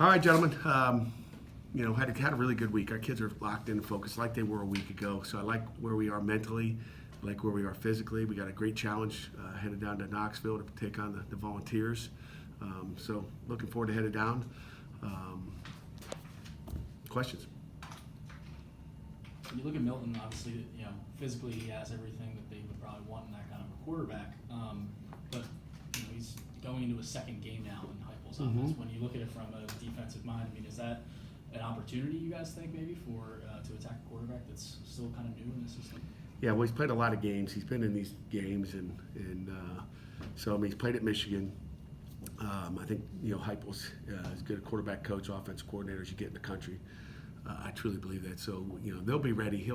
All right, gentlemen. Had a really good week. Our kids are locked in and focused like they were a week ago. So I like where we are mentally, I like where we are physically. We got a great challenge headed down to Knoxville to take on the Volunteers. So looking forward to headed down. Questions? When you look at Milton, obviously, physically he has everything that they would probably want in that kind of a quarterback. But he's going into a second game now in Heupel's offense. When you look at it from a defensive mind, I mean, is that an opportunity you guys think maybe for to attack a quarterback that's still kind of new in the system? Yeah, well, he's played a lot of games. He's been in these games, and so I mean, he's played at Michigan. I think Heupel's as good a quarterback coach, offensive coordinator as you get in the country. I truly believe that. So they'll be ready.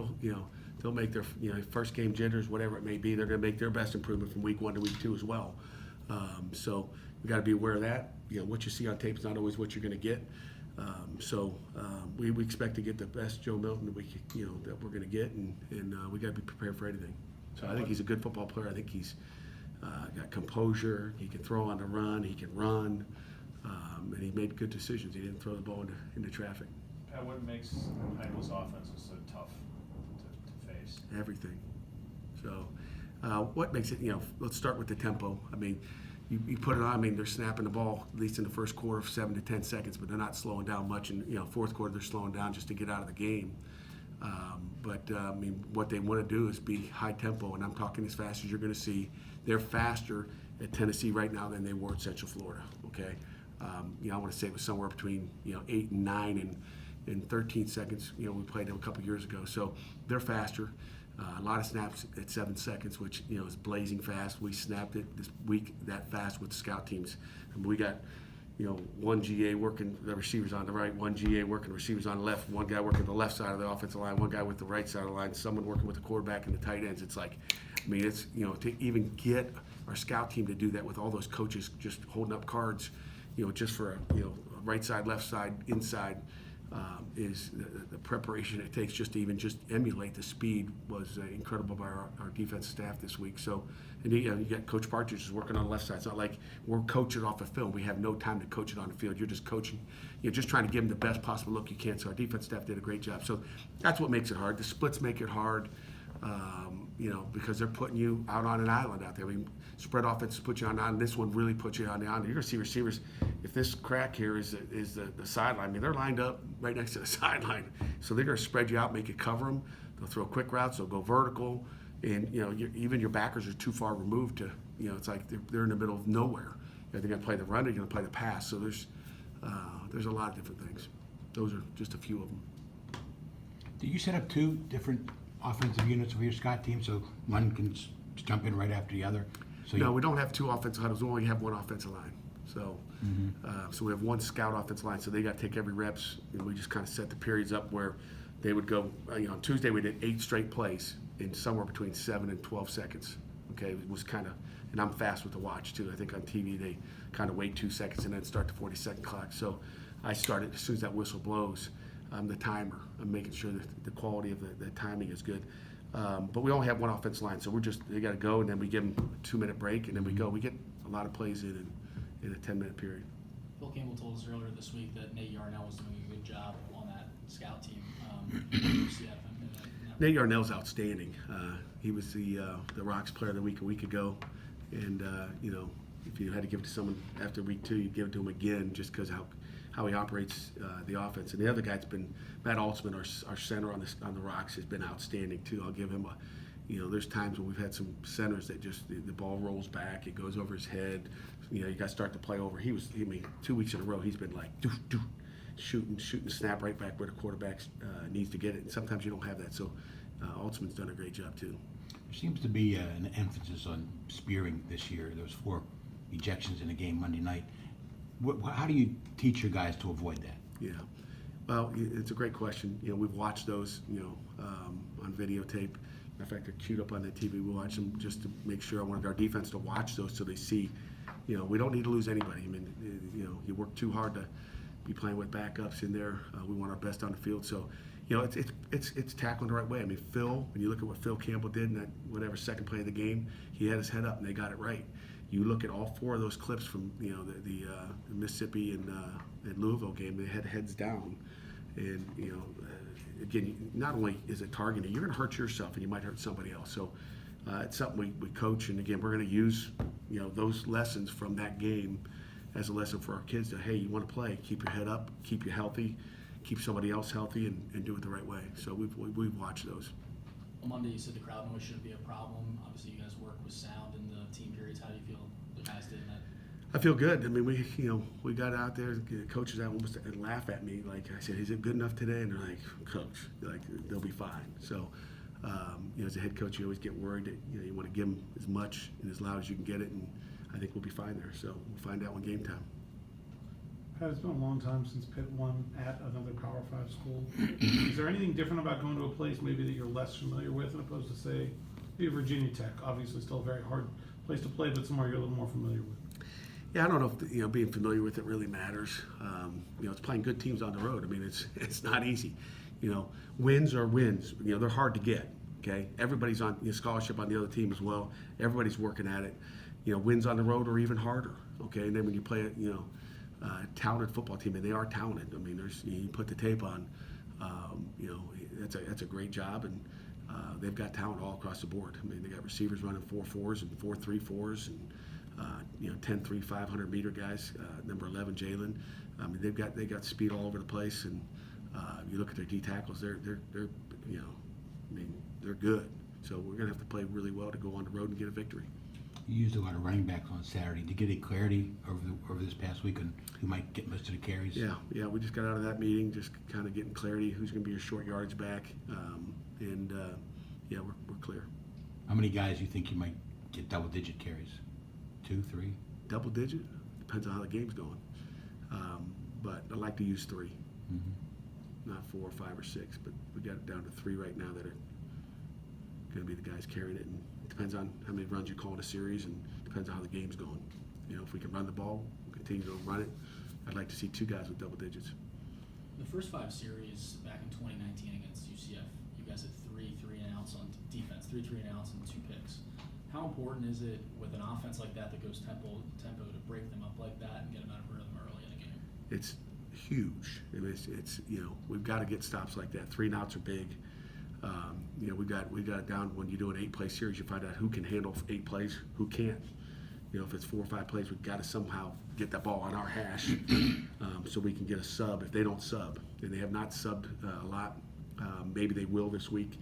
They'll make their first game jitters, whatever it may be. They're going to make their best improvement from week 1 to week 2 as well. So we got to be aware of that. What you see on tape is not always what you're going to get. We expect to get the best Joe Milton that we're going to get, and we got to be prepared for anything. So I think he's a good football player. I think he's got composure. He can throw on the run. He can run, and he made good decisions. He didn't throw the ball into traffic. Pat, what makes Heupel's offenses so tough to face? Everything. So what makes it? Let's start with the tempo. I mean, you put it on. I mean, they're snapping the ball at least in the first quarter of 7 to 10 seconds, but they're not slowing down much. And fourth quarter they're slowing down just to get out of the game. I mean, what they want to do is be high tempo, and I'm talking as fast as you're going to see. They're faster at Tennessee right now than they were at Central Florida. Okay, I want to say it was somewhere between 8 and 9 and 13 seconds. We played them a couple years ago, so they're faster. A lot of snaps at 7 seconds, which is blazing fast. We snapped it this week that fast with the scout teams. And we got one GA working the receivers on the right, one GA working the receivers on the left, one guy working the left side of the offensive line, one guy with the right side of the line, someone working with the quarterback and the tight ends. It's like, I mean, it's to even get our scout team to do that with all those coaches just holding up cards, just for a right side, left side, inside. Is the preparation it takes just to even just emulate the speed was incredible by our defensive staff this week. So, and you got Coach Partridge is working on the left side. It's not like we're coaching off the film. We have no time to coach it on the field. You're just coaching. You're just trying to give them the best possible look you can. So our defense staff did a great job. So that's what makes it hard. The splits make it hard. Because they're putting you out on an island out there. I mean, spread offenses put you on an island. This one really puts you on the island. You're going to see receivers. If this crack here is the sideline, I mean, they're lined up right next to the sideline. So they're going to spread you out, make you cover them. They'll throw quick routes. They'll go vertical. And, even your backers are too far removed to, it's like they're in the middle of nowhere. They're going to play the run or they're going to play the pass. So there's a lot of different things. Those are just a few of them. Do you set up 2 different offensive units for your Scott team so one can jump in right after the other? No, we don't have 2 offensive huddles. We only have 1 offensive line. So, so we have 1 scout offensive line. So they got to take every reps. We just kind of set the periods up where they would go. On Tuesday we did 8 straight plays in somewhere between 7 and 12 seconds. Okay, it was kind of, and I'm fast with the watch too. I think on TV they kind of wait 2 seconds and then start the 40-second clock. So I started as soon as that whistle blows. I'm the timer. I'm making sure that the quality of the timing is good. But we only have 1 offensive line, so they got to go, and then we give them a 2-minute break, and then we go. We get a lot of plays in a 10-minute period. Phil Campbell told us earlier this week that Nate Yarnell was doing a good job on that scout team. Nate Yarnell's outstanding. He was the Rocks Player of the Week a week ago, and if you had to give it to someone after week 2, you'd give it to him again just because how he operates the offense. And the other guy's been Matt Altsman, our center on the Rocks, has been outstanding too. I'll give him there's times when we've had some centers that just the ball rolls back, it goes over his head. You got to start the play over. 2 weeks in a row, he's been like shooting snap right back where the quarterback needs to get it. And sometimes you don't have that. So Altsman's done a great job too. There seems to be an emphasis on spearing this year. There was 4 ejections in a game Monday night. How do you teach your guys to avoid that? Yeah, well, it's a great question. We've watched those, on videotape. In fact, they're queued up on the TV. We watch them just to make sure. I wanted our defense to watch those so they see, we don't need to lose anybody. I mean, you work too hard to be playing with backups in there. We want our best on the field. So, it's tackling the right way. I mean, Phil, when you look at what Phil Campbell did in that whatever second play of the game, he had his head up and they got it right. you look at all 4 of those clips from the Mississippi and Louisville game. They had heads down, and again, not only is it targeting, you're going to hurt yourself and you might hurt somebody else. So it's something we coach, and again, we're going to use those lessons from that game as a lesson for our kids to, hey, you want to play, keep your head up, keep you healthy, keep somebody else healthy, and do it the right way. So we've watched those. On Monday, you said the crowd noise shouldn't be a problem. Obviously, you guys work with sound in the team periods. How do you feel the guys did in that? I feel good. I mean, we got out there. The coaches almost laugh at me. Like I said, is it good enough today? And they're like, Coach, they'll be fine. So, as a head coach, you always get worried that you want to give them as much and as loud as you can get it, and I think we'll be fine there. So we'll find out when game time. Pat, it's been a long time since Pitt won at another Power 5 school. Is there anything different about going to a place maybe that you're less familiar with, as opposed to, say, maybe Virginia Tech? Obviously, still a very hard place to play, but somewhere you're a little more familiar with. Yeah, I don't know if being familiar with it really matters. It's playing good teams on the road. I mean, it's not easy. Wins are wins. They're hard to get. Okay, everybody's on scholarship on the other team as well. Everybody's working at it. Wins on the road are even harder. Okay, and then when you play talented football team, and they are talented. I mean, you put the tape on. That's a great job, and they've got talent all across the board. I mean, they got receivers running 4.4s and 4.34s, and 10.3 500-meter guys. Number 11, Jalen. I mean, they got speed all over the place, and you look at their D tackles. They're good. So we're gonna have to play really well to go on the road and get a victory. You used a lot of running backs on Saturday. Did you get any clarity over this past week on who might get most of the carries? Yeah, we just got out of that meeting, just kind of getting clarity who's going to be your short yardage back, we're clear. How many guys do you think you might get double-digit carries? 2, 3? Double digit? Depends on how the game's going. But I like to use 3, not 4, 5, or 6. But we got it down to 3 right now that are going to be the guys carrying it. And it depends on how many runs you call in a series, and depends on how the game's going. If we can run the ball, continue to run it, I'd like to see 2 guys with double digits. The first 5 series back in 2019 against UCF, you guys had 3 and outs on defense, 3 and outs and 2 picks. How important is it with an offense like that goes tempo to break them up like that and get them out of rhythm early in the game? It's huge. It's we've got to get stops like that. 3 and outs are big. We got it down when you do an 8-play series. You find out who can handle 8 plays, who can't. If it's 4 or 5 plays, we've got to somehow get that ball on our hash so we can get a sub. If they don't sub, and they have not subbed a lot, maybe they will this week.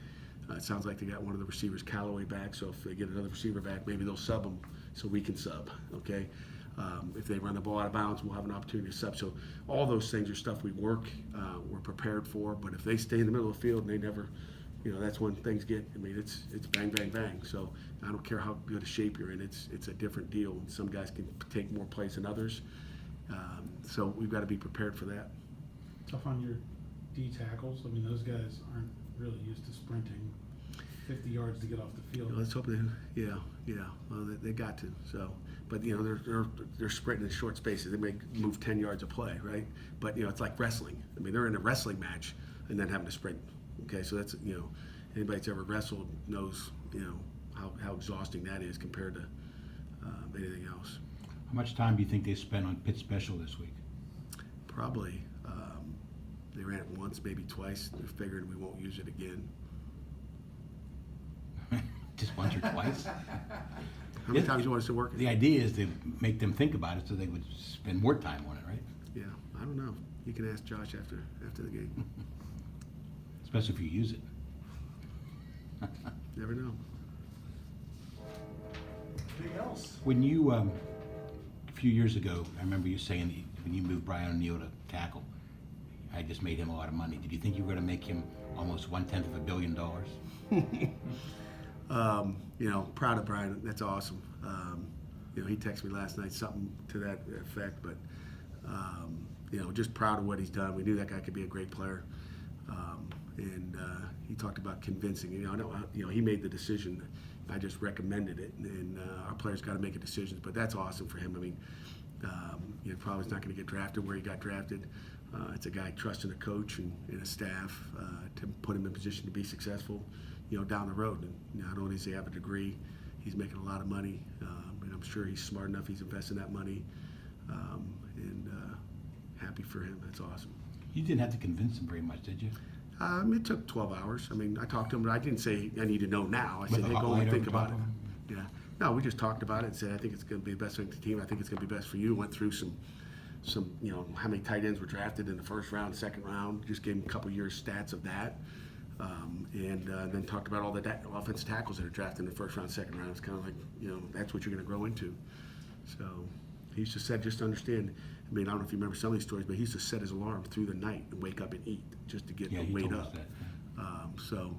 It sounds like they got one of the receivers, Callaway, back. So if they get another receiver back, maybe they'll sub them so we can sub. Okay. If they run the ball out of bounds, we'll have an opportunity to sub. So all those things are stuff we're prepared for. But if they stay in the middle of the field and they never, that's when things get. I mean, it's bang, bang, bang. So I don't care how good a shape you're in. It's a different deal. And some guys can take more plays than others. So we've got to be prepared for that. Tough on your D tackles. I mean, those guys aren't really used to sprinting 50 yards to get off the field. Let's hope well, they got to. So, but they're sprinting in short spaces. They may move 10 yards a play, right? But it's like wrestling. I mean, they're in a wrestling match and then having to sprint. Okay, so that's anybody that's ever wrestled knows how exhausting that is compared to anything else. How much time do you think they spent on Pitt special this week? Probably. They ran it once, maybe twice. They're figuring we won't use it again. Just once or twice? How many times you want us to work it? The idea is to make them think about it so they would spend more time on it, right? Yeah, I don't know. You can ask Josh after the game. Especially if you use it. Never know. Anything else? When you, a few years ago, I remember you saying that when you moved Brian O'Neill to tackle, I just made him a lot of money. Did you think you were going to make him almost $1/10 of $1 billion? Proud of Brian. That's awesome. He texted me last night something to that effect, but just proud of what he's done. We knew that guy could be a great player, and he talked about convincing. He made the decision. I just recommended it, and our players got to make a decision. But that's awesome for him. I mean, probably not going to get drafted where he got drafted. It's a guy trusting a coach and a staff to put him in position to be successful, down the road. And not only does he have a degree, he's making a lot of money. and I'm sure he's smart enough. He's investing that money, and happy for him. That's awesome. You didn't have to convince him very much, did you? It took 12 hours. I mean, I talked to him, but I didn't say I need to know now. I With said, the hey, go hotline and think over about top it. of him? Yeah. No, we just talked about it and said, I think it's going to be the best thing for the team. I think it's going to be best for you. Went through some, how many tight ends were drafted in the first round, second round. Just gave him a couple years stats of that. And then talked about all the offensive tackles that are drafted in the first round, second round. It's kind of like, that's what you're going to grow into. So he's just said, just understand. I mean, I don't know if you remember some of these stories, but he used to set his alarm through the night and wake up and eat just to get Yeah, the he weight told us up. that. So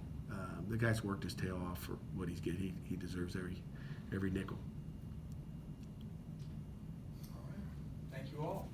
the guy's worked his tail off for what he's getting. He deserves every nickel. All right. Thank you all.